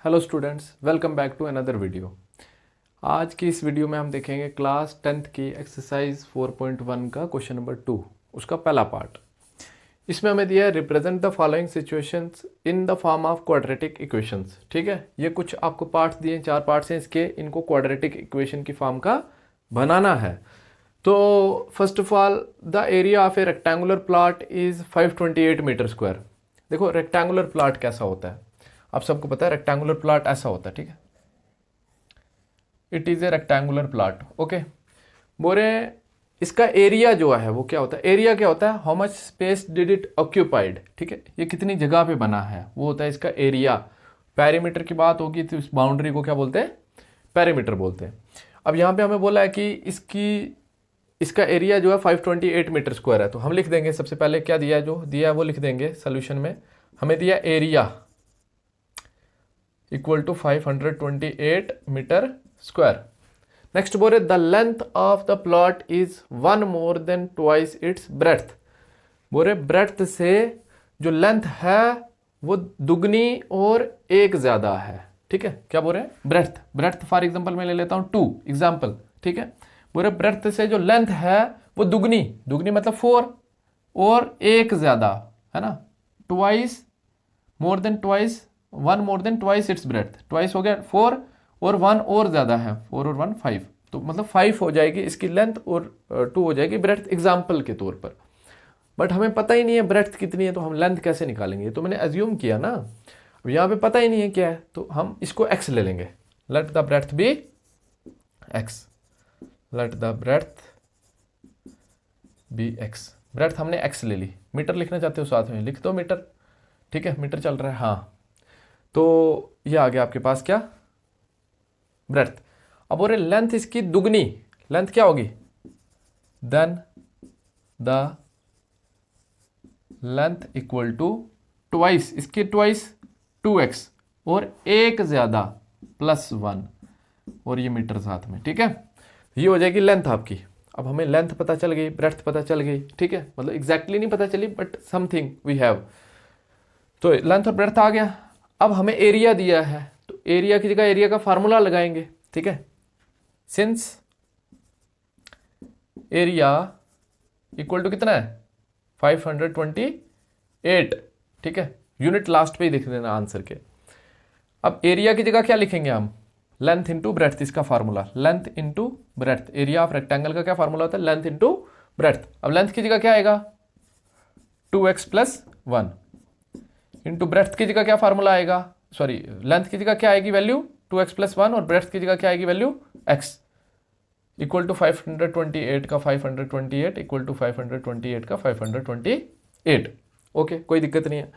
Hello students, welcome back to another video. आज की इस वीडियो में हम देखेंगे क्लास 10th की एक्सरसाइज 4.1 का क्वेश्चन नंबर 2, उसका पहला पार्ट। इसमें हमें दिया है represent the following situations in the form of quadratic equations. ठीक है, ये कुछ आपको पार्ट्स दिए, 4 पार्ट्स हैं इसके, इनको क्वाड्रेटिक इक्वेशन की फॉर्म का बनाना है। तो first of all the area of a rectangular plot is 528 metre square. देखो रेक्टेंगुलर प्लॉट कैसा होता है, आप सबको पता है रेक्टेंगुलर प्लॉट ऐसा होता है। ठीक है, it is a rectangular plot. Okay, बोरे इसका एरिया जो है वो क्या होता है, एरिया क्या होता है, how much space did it occupied. ठीक है, ये कितनी जगह पे बना है वो होता है इसका एरिया। पैरीमीटर की बात होगी तो इस बाउंड्री को क्या बोलते हैं, पैरीमीटर बोलते हैं। अब यहाँ पे हमें बोला है कि इसका एरिया जो है 528 मीटर स्क्वायर है, तो हम लिख देंगे सबसे पहले क्या दिया है, जो दिया है वो लिख देंगे सोल्यूशन में। हमें दिया area equal to 528 metre square. Next बोले the length of the plot is 1 more than twice its breadth. बोले ब्रेड्थ से जो लेंथ है वो दुगनी और एक ज्यादा है। ठीक है, क्या बोल रहे हैं, ब्रेड्थ। ब्रेड्थ फॉर एग्जांपल मैं ले लेता हूं 2 एग्जांपल। ठीक है, बोले ब्रेड्थ से जो लेंथ है वो दुगनी, दुगनी मतलब 4 और एक ज्यादा है ना, ट्वाइस, मोर than twice, 1 more than twice its breadth. Twice हो गया 4 और 1 और ज्यादा है, 4 और 1 5, तो मतलब 5 हो जाएगी इसकी लेंथ और 2 हो जाएगी ब्रेड्थ एग्जाम्पल के तौर पर। बट हमें पता ही नहीं है ब्रेड्थ कितनी है, तो हम लेंथ कैसे निकालेंगे, तो मैंने अज्यूम किया ना। अब यहाँ पे पता ही नहीं है क्या है, तो हम इसको x ले लेंगे। Let the breadth be x, let the breadth be x। Breadth हमने x ले ली। मीटर लिखना चाहते हो साथ में लिख दो मीटर। ठीक है, मीटर चल रहा है, हाँ। तो ये आ गया आपके पास क्या, ब्रेड्थ। अब बोल रहे लेंथ इसकी दुगनी, लेंथ क्या होगी, then the length equal to twice, इसकी ट्वाइस 2x और एक ज्यादा +1 और ये मीटर साथ में। ठीक है, ये हो जाएगी लेंथ आपकी। अब हमें लेंथ पता चल गई, ब्रेड्थ पता चल गई। ठीक है, मतलब एग्जैक्टली नहीं पता चली बट समथिंग वी हैव। तो लेंथ और ब्रेड्थ आ गया। अब हमें एरिया दिया है, तो एरिया की जगह एरिया का फार्मूला लगाएंगे। ठीक है, सिंस एरिया इक्वल टू कितना है 528। ठीक है, यूनिट लास्ट पे ही लिख देना आंसर के। अब एरिया की जगह क्या लिखेंगे हम, लेंथ इंटू ब्रेड्थ, इसका formula length into breadth. Area of rectangle का क्या फार्मूला होता है, लेंथ इंटू ब्रेड्थ। अब लेंथ की जगह क्या आएगा 2x + 1 इंटू ब्रेड्थ की जगह क्या फार्मूला आएगा, सॉरी लेंथ की जगह क्या आएगी वैल्यू 2x + 1 और ब्रेड्थ की जगह क्या आएगी वैल्यू x, इक्वल टू 528 का 528 इक्वल टू 528 का 528। ओके, कोई दिक्कत नहीं है।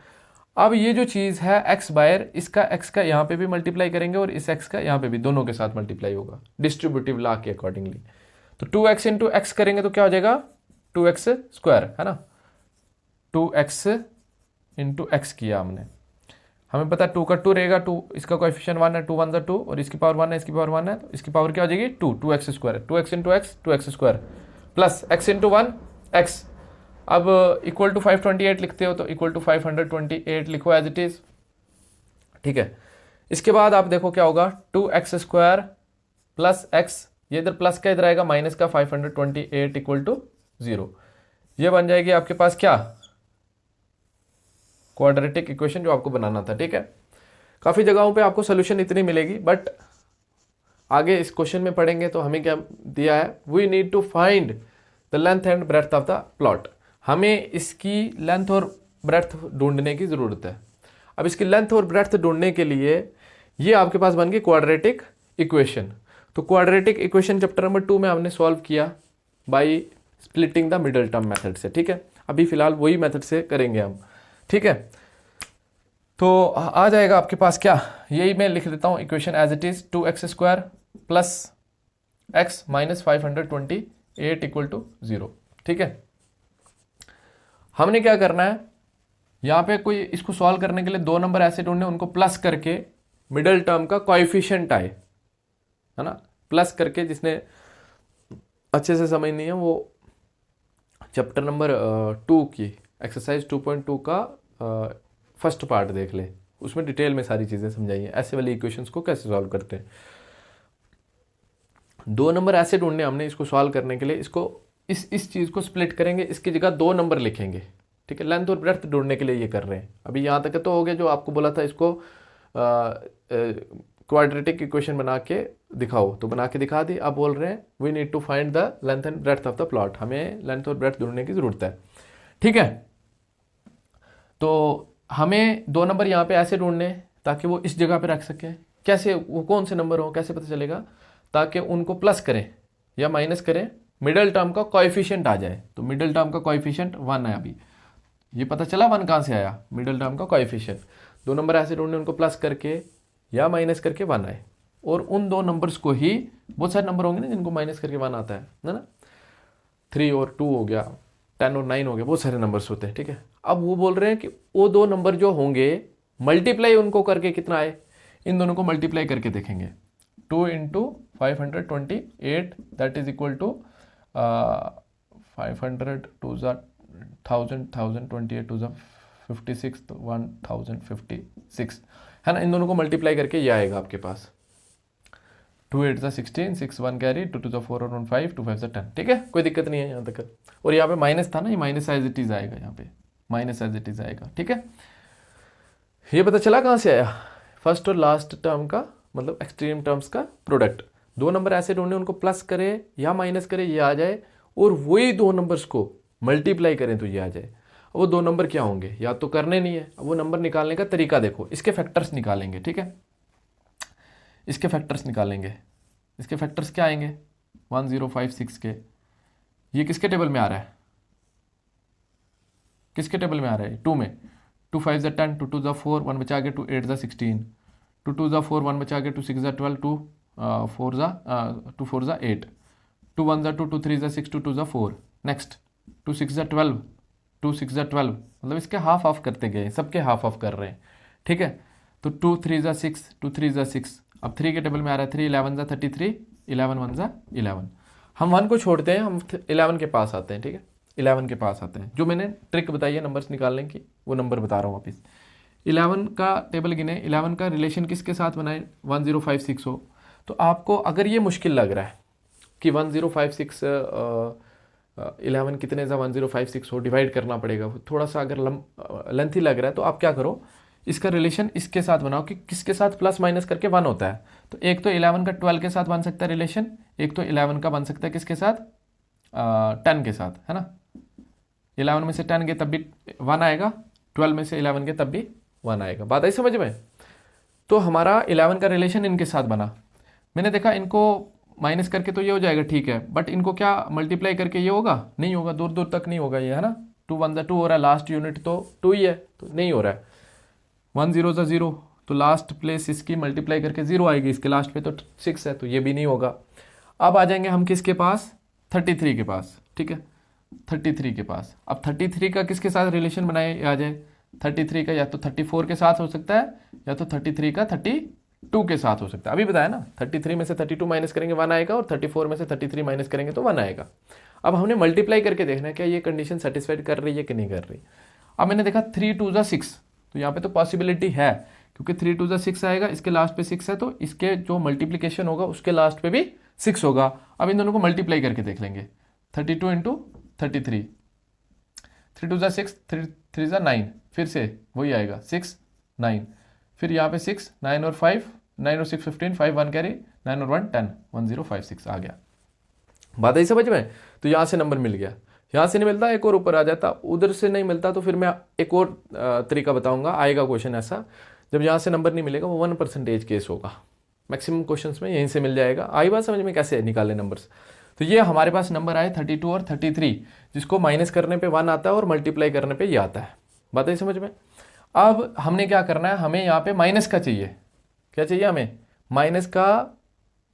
अब ये जो चीज़ है x बायर, इसका x का यहाँ पे भी मल्टीप्लाई करेंगे और इस x का यहाँ पे भी, दोनों के साथ मल्टीप्लाई होगा डिस्ट्रीब्यूटिव लॉ के अकॉर्डिंगली। तो 2x इंटू एक्स करेंगे तो क्या हो जाएगा 2x स्क्वायर, है ना। 2x इंटू एक्स किया हमने, हमें पता है 2 का 2 रहेगा, 2 इसका कोएफिशिएंट 1 है, 2 1 2 और इसकी पावर 1 है, इसकी पावर 1 है, तो इसकी पावर क्या हो जाएगी 2, 2x square. 2x into x 2x square plus x into 1 x। अब इक्वल टू 528 लिखते हो तो इक्वल टू 528 लिखो एज इट इज। ठीक है, इसके बाद आप देखो क्या होगा 2x स्क्वायर प्लस x, ये इधर प्लस का इधर आएगा माइनस का 528 इक्वल टू 0। ये बन जाएगी आपके पास क्या, क्वाड्रेटिक इक्वेशन जो आपको बनाना था। ठीक है, काफ़ी जगहों पे आपको सोल्यूशन इतनी मिलेगी, बट आगे इस क्वेश्चन में पढ़ेंगे तो हमें क्या दिया है, we need to find the length and breadth of the plot. हमें इसकी लेंथ और ब्रेड्थ ढूंढने की ज़रूरत है। अब इसकी लेंथ और ब्रेड्थ ढूंढने के लिए ये आपके पास बन गई क्वाड्रेटिक इक्वेशन। तो क्वाड्रेटिक इक्वेशन चैप्टर नंबर 2 में हमने सॉल्व किया by splitting the middle term method से। ठीक है, अभी फिलहाल वही मेथड से करेंगे हम। ठीक है, तो आ जाएगा आपके पास क्या, यही मैं लिख देता हूं equation as it is, 2x square plus x minus 528 equal to 0। ठीक है, हमने क्या करना है, यहाँ पे कोई इसको सॉल्व करने के लिए 2 नंबर ऐसे ढूंढने, उनको प्लस करके मिडल टर्म का कोएफिशिएंट आए, है ना, प्लस करके। जिसने अच्छे से समझनी है वो चैप्टर नंबर 2 की एक्सरसाइज 2.2 का फर्स्ट पार्ट देख ले, उसमें डिटेल में सारी चीज़ें समझाई हैं, ऐसे वाली इक्वेशंस को कैसे सॉल्व करते हैं। 2 नंबर ऐसे ढूंढने हमने इसको सॉल्व करने के लिए, इसको इस चीज़ को स्प्लिट करेंगे, इसकी जगह 2 नंबर लिखेंगे, ठीक है। लेंथ और ब्रेड्थ ढूंढने के लिए ये कर रहे हैं। अभी यहाँ तक तो हो गया, जो आपको बोला था इसको क्वाड्रेटिक इक्वेशन बना के दिखाओ, तो बना के दिखा दी। अब बोल रहे हैं we need to find the length and breadth of the plot, हमें लेंथ और ब्रेड्थ ढूंढने की जरूरत है, ठीक है। तो हमें 2 नंबर यहाँ पे ऐसे ढूंढने ताकि वो इस जगह पे रख सके। कैसे, वो कौन से नंबर हो कैसे पता चलेगा, ताकि उनको प्लस करें या माइनस करें, मिडिल टर्म का कोएफिशिएंट आ जाए। तो मिडिल टर्म का कोएफिशिएंट 1 है, अभी ये पता चला 1 कहाँ से आया, मिडिल टर्म का कोएफिशिएंट। 2 नंबर ऐसे ढूंढने, उनको प्लस करके या माइनस करके 1 आए, और उन 2 नंबर्स को ही, बहुत सारे नंबर होंगे ना जिनको माइनस करके 1 आता है ना, 3 और 2 हो गया, 10 और 9 हो गया, बहुत सारे नंबर्स होते हैं, ठीक है। अब वो बोल रहे हैं कि वो 2 नंबर जो होंगे मल्टीप्लाई उनको करके कितना आए, इन दोनों को मल्टीप्लाई करके देखेंगे। 2 into 528 that is equal to 500 two 1000 28 two 56 1056 है ना। इन दोनों को मल्टीप्लाई करके ये आएगा आपके पास 2 8 16 6 1 कैरी 2 2 4 और 1 5 2 5 10, ठीक है। कोई दिक्कत नहीं है यहाँ तक। और यहाँ पे माइनस था ना, ये माइनस एज इट इज आएगा, यहाँ पे माइनस एज इट इज आएगा, ठीक है। ये पता चला कहाँ से आया, फर्स्ट और लास्ट टर्म का, मतलब एक्सट्रीम टर्म्स का प्रोडक्ट। 2 नंबर ऐसे ढूंढने, उनको प्लस करें या माइनस करें, ये आ जाए, और वही 2 नंबर्स को मल्टीप्लाई करें तो ये आ जाए। वो 2 नंबर क्या होंगे, या तो करने नहीं है। अब वो नंबर निकालने का तरीका देखो, इसके फैक्टर्स निकालेंगे, ठीक है। इसके फैक्टर्स निकालेंगे, इसके फैक्टर्स क्या आएंगे 1056 के। ये किसके टेबल में आ रहा है, किसके टेबल में आ रहा है, 2 में। 2 5 10 2 2 4 1 बचा के 2 8 16 2 2 4 1 बचा के 2 6 12 2 4 2 4 8 2 1 2 2 3 6 2 2 4। नेक्स्ट 2 6 12 2 6 12, मतलब इसके हाफ ऑफ करते गए, सबके हाफ ऑफ कर रहे हैं, ठीक है। तो 2 3 6 2 3 6, अब 3 के टेबल में आ रहा है 3 11 33 11 1 11। हम 1 को छोड़ते हैं, हम 11 के पास आते हैं, ठीक है। 11 के पास आते हैं, जो मैंने ट्रिक बताई है नंबर्स निकालने की, वो नंबर बता रहा हूँ वापिस। 11 का टेबल गिने, 11 का रिलेशन किसके साथ बनाए, 1056 हो। तो आपको अगर ये मुश्किल लग रहा है कि 1056 11 कितने सा 1056 हो, डिवाइड करना पड़ेगा, थोड़ा सा अगर लेंथी लग रहा है, तो आप क्या करो, इसका रिलेशन इसके साथ बनाओ कि किसके साथ प्लस माइनस करके 1 होता है। तो एक तो 11 का 12 के साथ बन सकता है रिलेशन, एक तो 11 का बन सकता है किसके साथ, 10 के साथ, है ना। 11 में से 10 के तब भी 1 आएगा, 12 में से 11 के तब भी 1 आएगा। बात आई समझ में। तो हमारा 11 का रिलेशन इनके साथ बना, मैंने देखा इनको माइनस करके तो ये हो जाएगा, ठीक है, बट इनको क्या मल्टीप्लाई करके ये होगा, नहीं होगा, दूर दूर तक नहीं होगा ये, है ना। 2 1 2 हो रहा है, लास्ट यूनिट तो 2 ही है, तो नहीं हो रहा है। 1 0 0, तो लास्ट प्लेस इसकी मल्टीप्लाई करके 0 आएगी, इसके लास्ट पे तो 6 है, तो ये भी नहीं होगा। अब आ जाएंगे हम किसके पास, 33 के पास, ठीक है। 33 के पास, अब 33 का किसके साथ रिलेशन बनाए आ जाए, 33 का या तो 34 के साथ हो सकता है, या तो 33 का 32 के साथ हो सकता है। अभी बताया ना, 33 में से 32 माइनस करेंगे 1 आएगा, और 34 में से 33 माइनस करेंगे तो 1 आएगा। अब हमने मल्टीप्लाई करके देखना है क्या ये कंडीशन सेटिस्फाइड कर रही है कि नहीं कर रही। अब मैंने देखा 3 2 6, तो यहाँ पे तो पॉसिबिलिटी है, क्योंकि 3 2 6 आएगा, इसके लास्ट पे 6 है, तो इसके जो मल्टीप्लीकेशन होगा उसके लास्ट पे भी 6 होगा। अब इन दोनों को मल्टीप्लाई करके देख लेंगे, 32 इंटू 33, 3 2 6 3 3 9, फिर से वही आएगा 6 9, फिर यहाँ पे 6 9 और 5 9 और 6 15 5 1 कैरी 9 और 1 10 1056 आ गया। बात आई समझ में। तो यहाँ से नंबर मिल गया, यहाँ से नहीं मिलता एक और ऊपर आ जाता, उधर से नहीं मिलता तो फिर मैं एक और तरीका बताऊंगा, आएगा क्वेश्चन ऐसा, जब यहाँ से नंबर नहीं मिलेगा वो 1% केस होगा। मैक्सिमम क्वेश्चंस में यहीं से मिल जाएगा। आई बात समझ में कैसे निकाले नंबर्स। तो ये हमारे पास नंबर आए 32 और 33, जिसको माइनस करने पे 1 आता है और मल्टीप्लाई करने पे ये आता है। बात आई समझ में। अब हमने क्या करना है, हमें यहाँ पे माइनस का चाहिए, क्या चाहिए हमें, माइनस का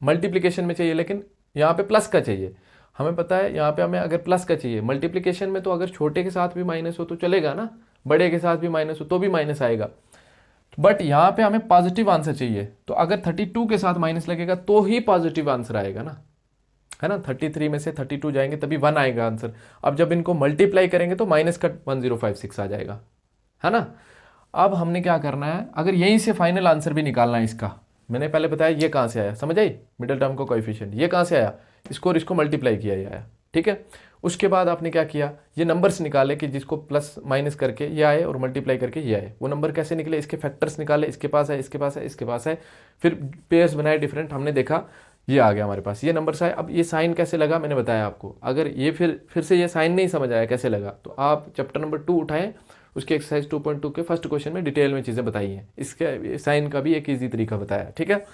मल्टीप्लीकेशन में चाहिए, लेकिन यहाँ पे प्लस का चाहिए। हमें पता है यहाँ पे हमें अगर प्लस का चाहिए मल्टीप्लिकेशन में, तो अगर छोटे के साथ भी माइनस हो तो चलेगा ना, बड़े के साथ भी माइनस हो तो भी माइनस आएगा, बट यहाँ पे हमें पॉजिटिव आंसर चाहिए। तो अगर 32 के साथ माइनस लगेगा तो ही पॉजिटिव आंसर आएगा ना, है ना। 33 में से 32 जाएंगे तभी 1 आएगा आंसर। अब जब इनको मल्टीप्लाई करेंगे तो माइनस का 1056 आ जाएगा, है ना। अब हमने क्या करना है, अगर यहीं से फाइनल आंसर भी निकालना है इसका, मैंने पहले बताया ये कहाँ से आया, समझ आई, मिडिल टर्म का कोएफिशिएंट ये कहाँ से आया, इसको और इसको मल्टीप्लाई किया ये आया, ठीक है। उसके बाद आपने क्या किया, ये नंबर्स निकाले कि जिसको प्लस माइनस करके ये आए और मल्टीप्लाई करके ये आए। वो नंबर कैसे निकले, इसके फैक्टर्स निकाले, इसके पास है, इसके पास है, इसके पास है, फिर पेयर्स बनाए डिफरेंट, हमने देखा ये आ गया हमारे पास, ये नंबर्स आए। अब ये साइन कैसे लगा मैंने बताया आपको, अगर ये फिर से ये साइन नहीं समझ आया कैसे लगा, तो आप चैप्टर नंबर 2 उठाएं, उसके एक्सरसाइज 2.2 के फर्स्ट क्वेश्चन में डिटेल में चीज़ें बताई हैं, इसके साइन का भी एक ईजी तरीका बताया, ठीक है।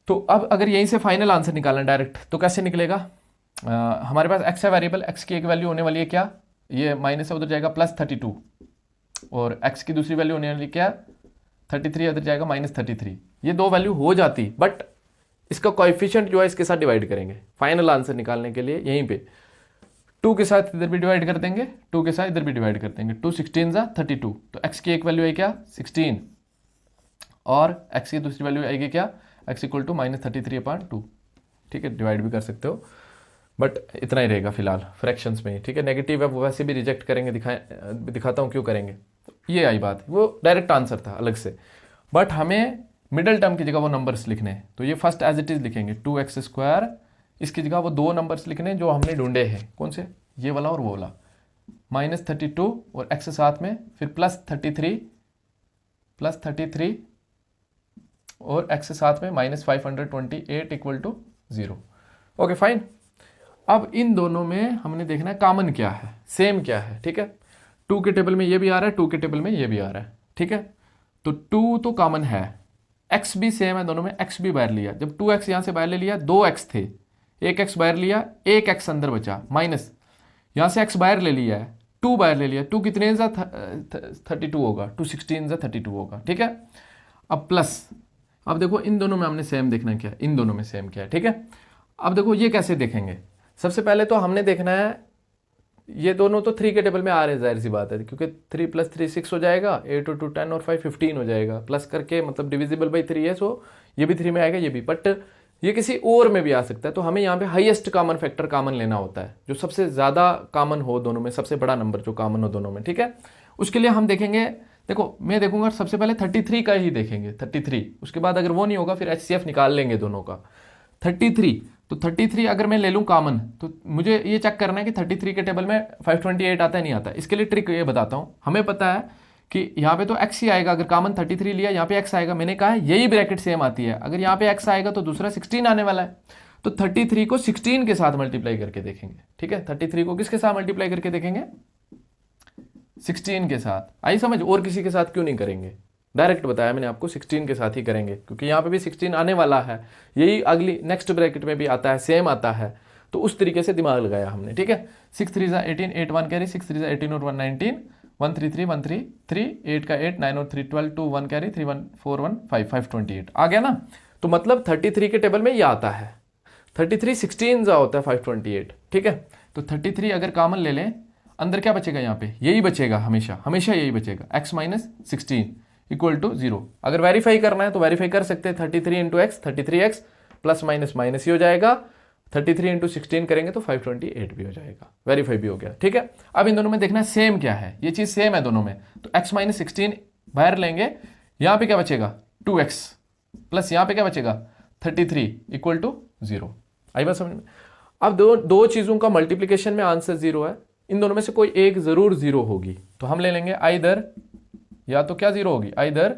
तो अब अगर यहीं से फाइनल आंसर निकालना डायरेक्ट तो कैसे निकलेगा, हमारे पास एक्स है वेरिएबल, एक्स की एक वैल्यू होने वाली है क्या, ये माइनस है उधर जाएगा +32, और एक्स की दूसरी वैल्यू होने वाली क्या 33, उधर जाएगा -33। ये दो वैल्यू हो जाती, बट इसका कोएफिशिएंट जो है इसके साथ डिवाइड करेंगे फाइनल आंसर निकालने के लिए, यहीं पे 2 के साथ इधर भी डिवाइड कर देंगे, 2 के साथ इधर भी डिवाइड कर देंगे, 2 16 32, तो एक्स की एक वैल्यू है क्या 16, और एक्स की दूसरी वैल्यू आएगी क्या x इक्वल टू -33/2, ठीक है, डिवाइड भी कर सकते हो, बट इतना ही रहेगा फिलहाल फ्रैक्शंस में, ठीक है। नेगेटिव है वो वैसे भी रिजेक्ट करेंगे, दिखाता हूँ क्यों करेंगे। ये आई बात, वो डायरेक्ट आंसर था अलग से, बट हमें मिडल टर्म की जगह वो नंबर्स लिखने हैं, तो ये फर्स्ट एज इट इज लिखेंगे 2x², इसकी जगह वो दो नंबर्स लिखने जो हमने ढूंढे हैं, कौन से, ये वाला और वो वाला, -32 और x साथ में, फिर +33 और x साथ में -528 इक्वल टू 0। Okay fine. अब इन दोनों में हमने देखना है कॉमन क्या है, सेम क्या है, ठीक है। 2 के टेबल में ये भी आ रहा है, 2 के टेबल में ये भी आ रहा है, ठीक है। तो 2 तो कॉमन है, x भी सेम है दोनों में, x भी बाहर लिया, जब 2x यहाँ से बाहर ले लिया, 2x थे, एक x बाहर लिया, एक x अंदर बचा, माइनस यहाँ से x बाहर ले लिया है, 2 बाहर ले लिया, 2 कितने जा 32 होगा, 2 16 जा 32 होगा, ठीक है। अब प्लस, अब देखो इन दोनों में हमने सेम देखना क्या है, इन दोनों में सेम क्या है, ठीक है। अब देखो ये कैसे देखेंगे, सबसे पहले तो हमने देखना है, ये दोनों तो 3 के टेबल में आ रहे हैं, जाहिर सी बात है, क्योंकि 3 + 3 6 हो जाएगा, 8 और 2 10 और 5 15 हो जाएगा, प्लस करके मतलब डिविजिबल बाई 3 है, सो ये भी 3 में आएगा, ये भी, बट ये किसी और में भी आ सकता है, तो हमें यहाँ पे हाईएस्ट कॉमन फैक्टर कॉमन लेना होता है, जो सबसे ज़्यादा कॉमन हो दोनों में, सबसे बड़ा नंबर जो कॉमन हो दोनों में, ठीक है। उसके लिए हम देखेंगे, देखो मैं देखूंगा सबसे पहले 33 का ही देखेंगे, 33, उसके बाद अगर वो नहीं होगा फिर HCF निकाल लेंगे दोनों का। 33, तो 33 अगर मैं ले लूँ कॉमन, तो मुझे ये चेक करना है कि 33 के टेबल में 528 आता है नहीं आता है। इसके लिए ट्रिक ये बताता हूँ, हमें पता है कि यहाँ पे तो x ही आएगा, अगर कॉमन 33 लिया यहाँ पे x आएगा, मैंने कहा है यही ब्रैकेट सेम आती है, अगर यहाँ पे x आएगा तो दूसरा 16 आने वाला है, तो 33 को 16 के साथ मल्टीप्लाई करके देखेंगे, ठीक है। 33 को किसके साथ मल्टीप्लाई करके देखेंगे, 16 के साथ, आई समझ, और किसी के साथ क्यों नहीं करेंगे, डायरेक्ट बताया मैंने आपको 16 के साथ ही करेंगे, क्योंकि यहाँ पे भी 16 आने वाला है, यही अगली नेक्स्ट ब्रैकेट में भी आता है, सेम आता है, तो उस तरीके से दिमाग लगाया हमने, ठीक है। 6 3 18, 8 1 कैरी, 6 3 18 और 1 19, 1 3 3 1 3 3, 8 का 8, 9 और 3 12, 2 1 कैरी, 3 1 4 1 5 5 28 आ गया ना। तो मतलब 33 के टेबल में ये आता है, 33 16 जा होता है 528, ठीक है। तो 33 अगर कॉमन ले लें, अंदर क्या बचेगा, यहाँ पे यही बचेगा, हमेशा हमेशा यही बचेगा, x - 16 इक्वल टू 0। अगर वेरीफाई करना है तो वेरीफाई कर सकते हैं, 33 × x 33x plus minus minus ही हो जाएगा, 33 × 16 करेंगे तो 528 भी हो जाएगा, वेरीफाई भी हो गया, ठीक है। अब इन दोनों में देखना है सेम क्या है, ये चीज़ सेम है दोनों में, तो x - 16 बाहर लेंगे, यहाँ पे क्या बचेगा 2x, प्लस यहाँ पे क्या बचेगा 33 इक्वल टू 0। आई बात समझ में। अब दो चीज़ों का मल्टीप्लीकेशन में आंसर 0 है, इन दोनों में से कोई एक जरूर 0 होगी, तो हम ले लेंगे आइदर, या तो क्या 0 होगी, आइदर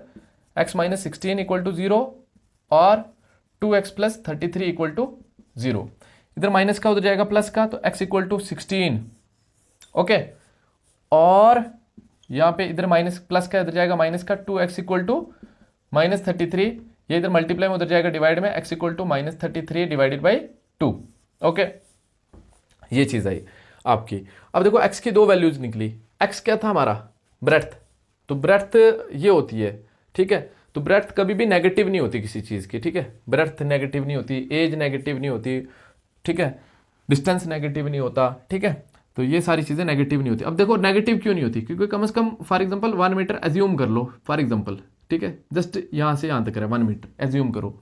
x - 16 इक्वल टू 0 और 2x + 33 इक्वल टू 0। इधर माइनस का उधर जाएगा प्लस का, तो x इक्वल टू 16, ओके, और यहाँ पे इधर माइनस प्लस का इधर जाएगा माइनस का, 2x इक्वल टू -33, ये इधर मल्टीप्लाई में उधर जाएगा डिवाइड में, x equal to -33 divided by 2, okay, ये चीज़ आई आपकी। अब देखो x की दो वैल्यूज निकली, x क्या था हमारा ब्रेड्थ, तो ब्रेड्थ ये होती है, ठीक है। तो ब्रेड्थ कभी भी नेगेटिव नहीं होती किसी चीज़ की, ठीक है, ब्रेड्थ नेगेटिव नहीं होती, एज नेगेटिव नहीं होती, ठीक है, डिस्टेंस नेगेटिव नहीं होता, ठीक है। तो ये सारी चीज़ें नेगेटिव नहीं होती। अब देखो नेगेटिव क्यों नहीं होती, क्योंकि कम से कम फॉर एग्जांपल 1 मीटर एज्यूम कर लो, फॉर एग्जांपल, ठीक है, जस्ट यहाँ से यहाँ तक है 1 मीटर एज्यूम करो,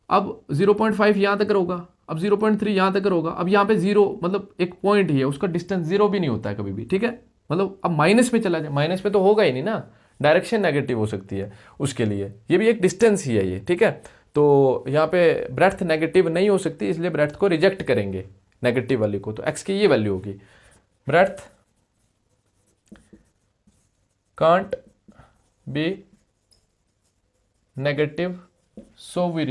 अब 0.5 यहाँ तक होगा, अब 0.3 यहाँ तक होगा, अब यहाँ पे 0 मतलब एक पॉइंट ही है, उसका डिस्टेंस 0 भी नहीं होता है कभी भी, ठीक है, मतलब अब माइनस में चला जाए, माइनस में तो होगा ही नहीं ना, डायरेक्शन नेगेटिव हो सकती है उसके लिए, ये भी एक डिस्टेंस ही है ये, ठीक है। तो यहाँ पे ब्रेड्थ नेगेटिव नहीं हो सकती, इसलिए ब्रेड्थ को रिजेक्ट करेंगे, नेगेटिव वाली को। तो एक्स की ये वैल्यू होगी, breadth can't be negative, so we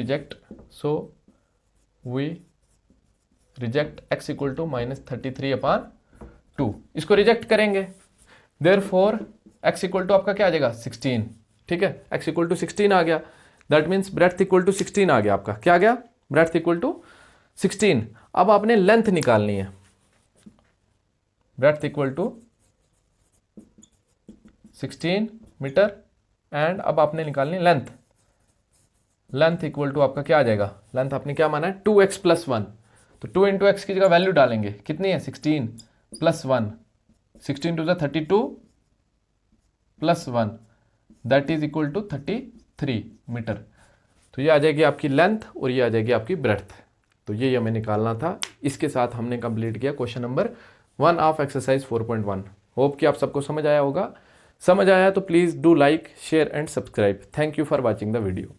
reject x equal to -33/2, इसको रिजेक्ट करेंगे। देयरफॉर x इक्वल टू आपका क्या आ जाएगा 16, ठीक है, x इक्वल टू 16 आ गया, that means breadth equal to 16 आ गया आपका, क्या आ गया, ब्रेड्थ इक्वल टू 16। अब आपने लेंथ निकालनी है, breadth equal to 16 metre, and अब आपने निकालनी लेंथ, लेंथ इक्वल टू आपका क्या आ जाएगा, लेंथ आपने क्या माना है 2x + 1, तो 2 × x की जगह वैल्यू डालेंगे, कितनी है 16 + 1, 16 × 32 + 1, that is equal to 33 metre. तो ये आ जाएगी आपकी लेंथ और ये आ जाएगी आपकी ब्रेड्थ। तो ये हमें निकालना था। इसके साथ हमने कंप्लीट किया question number 1 of exercise 4.1। Hope कि आप सबको समझ आया होगा। समझ आया तो please do like, share and subscribe. Thank you for watching the video.